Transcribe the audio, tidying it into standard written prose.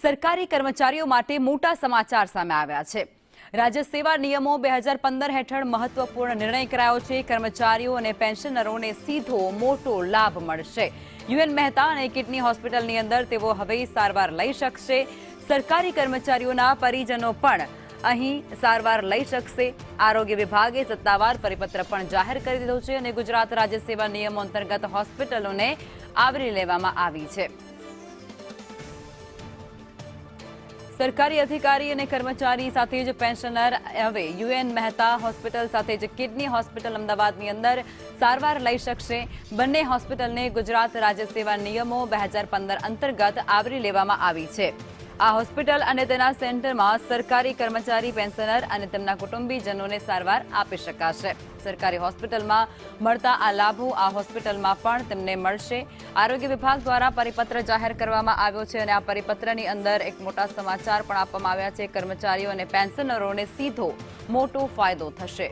સરકારી કર્મચારીઓ માટે મોટા સમાચાર સામે આવ્યા છે। રાજ્ય સેવા નિયમો 2015 હેઠળ મહત્વપૂર્ણ નિર્ણય કરાયો છે। કર્મચારીઓ અને પેન્શનરોને સીધો મોટો લાભ મળશે। યુએન મહેતા અને કિડની હોસ્પિટલની અંદર તેઓ હવે સારવાર લઈ શકશે। સરકારી કર્મચારીઓના પરિજનો પણ અહીં સારવાર લઈ શકશે। આરોગ્ય વિભાગે સત્તાવાર પરિપત્ર પણ જાહેર કરી દીધો છે અને ગુજરાત રાજ્ય સેવા નિયમો અંતર્ગત હોસ્પિટલોને આવરી લેવામાં આવી છે। સરકારી અધિકારી અને કર્મચારી સાથે જ પેન્શનર હવે યુએન મહેતા હોસ્પિટલ સાથે જ કિડની હોસ્પિટલ અમદાવાદની અંદર સારવાર લઈ શકશે। બંને હોસ્પિટલને ગુજરાત રાજ્ય સેવા નિયમો 2015 અંતર્ગત આવરી લેવામાં આવી છે। આ હોસ્પિટલ અને તેના સેન્ટરમાં સરકારી કર્મચારી, પેન્શનર અને તેમના કુટુંબીજનોને સારવાર આપી શકાશે। સરકારી હોસ્પિટલમાં મળતા આ લાભો આ હોસ્પિટલમાં પણ તેમને મળશે। આરોગ્ય વિભાગ દ્વારા પરિપત્ર જાહેર કરવામાં આવ્યો છે અને આ પરિપત્રની અંદર એક મોટા સમાચાર પણ આપવામાં આવ્યા છે। કર્મચારીઓ અને પેન્શનરોને સીધો મોટો ફાયદો થશે।